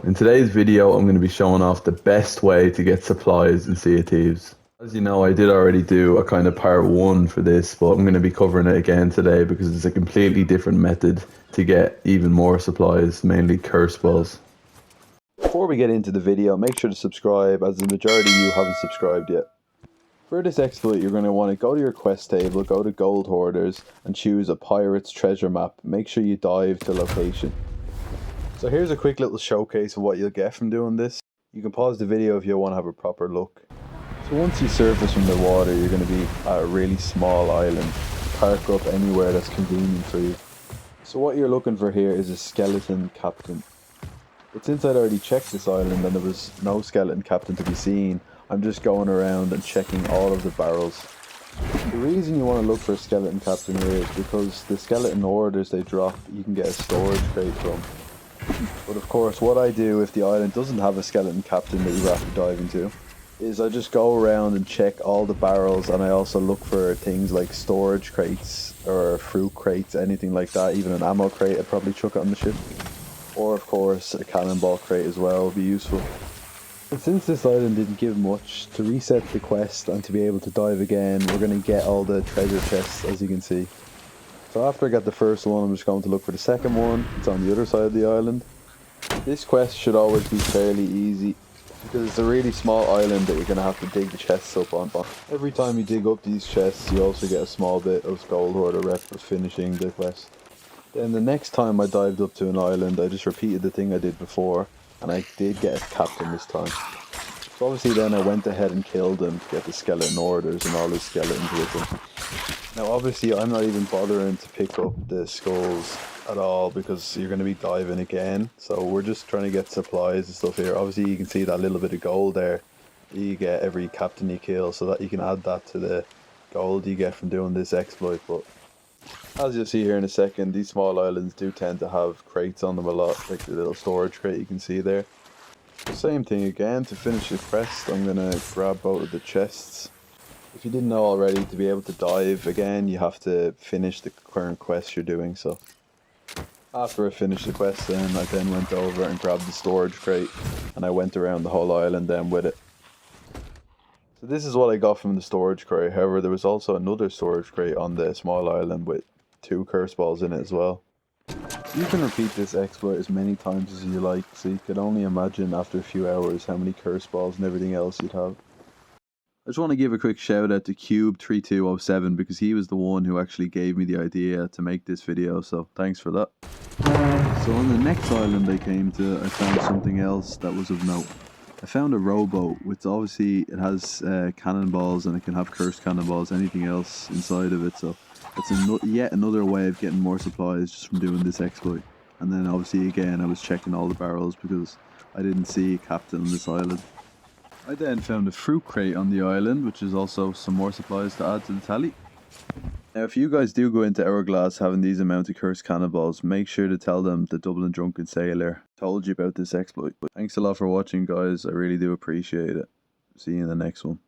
In today's video, I'm going to be showing off the best way to get supplies in Sea of Thieves. As you know, I did already do a kind of part 1 for this, but I'm going to be covering it again today because it's a completely different method to get even more supplies, mainly curse balls. Before we get into the video, make sure to subscribe as the majority of you haven't subscribed yet. For this exploit, you're going to want to go to your quest table, go to Gold Hoarders and choose a pirate's treasure map. Make sure you dive to location. So here's a quick little showcase of what you'll get from doing this. You can pause the video if you want to have a proper look. So once you surface from the water, you're going to be at a really small island. Park up anywhere that's convenient for you. So what you're looking for here is a skeleton captain. But since I'd already checked this island and there was no skeleton captain to be seen, I'm just going around and checking all of the barrels. The reason you want to look for a skeleton captain here is because the skeleton orders they drop, you can get a storage crate from. But of course, what I do if the island doesn't have a skeleton captain that you have to dive into, is I just go around and check all the barrels, and I also look for things like storage crates or fruit crates, anything like that, even an ammo crate. I'd probably chuck it on the ship. Or of course, a cannonball crate as well would be useful. But since this island didn't give much, to reset the quest and to be able to dive again, we're going to get all the treasure chests, as you can see. So after I got the first one, I'm just going to look for the second one. It's on the other side of the island. This quest should always be fairly easy, because it's a really small island that you're going to have to dig the chests up on. Every time you dig up these chests, you also get a small bit of gold hoarder rep for finishing the quest. Then the next time I dived up to an island, I just repeated the thing I did before, and I did get a captain this time. So obviously then I went ahead and killed him to get the skeleton orders and all his skeletons with him. Now obviously I'm not even bothering to pick up the skulls at all because you're going to be diving again. So we're just trying to get supplies and stuff here. Obviously you can see that little bit of gold there you get every captain you kill, so that you can add that to the gold you get from doing this exploit. But as you'll see here in a second, these small islands do tend to have crates on them a lot, like the little storage crate you can see there. Same thing again, to finish the quest I'm going to grab both of the chests. If you didn't know already, to be able to dive again you have to finish the current quest you're doing. So after I finished the quest then, I then went over and grabbed the storage crate and I went around the whole island then with it. So this is what I got from the storage crate. However, there was also another storage crate on the small island with 2 curse balls in it as well. You can repeat this exploit as many times as you like, so you could only imagine after a few hours how many curse balls and everything else you'd have. I just want to give a quick shout out to Cube3207 because he was the one who actually gave me the idea to make this video, so thanks for that. So on the next island I came to, I found something else that was of note. I found a rowboat, which obviously it has cannonballs and it can have cursed cannonballs, anything else inside of it, so it's yet another way of getting more supplies just from doing this exploit. And then obviously again I was checking all the barrels because I didn't see a captain on this island. I then found a fruit crate on the island, which is also some more supplies to add to the tally. Now if you guys do go into Hourglass having these amount of cursed cannonballs, make sure to tell them the Dublin Drunken Sailor told you about this exploit. Thanks a lot for watching guys, I really do appreciate it. See you in the next one.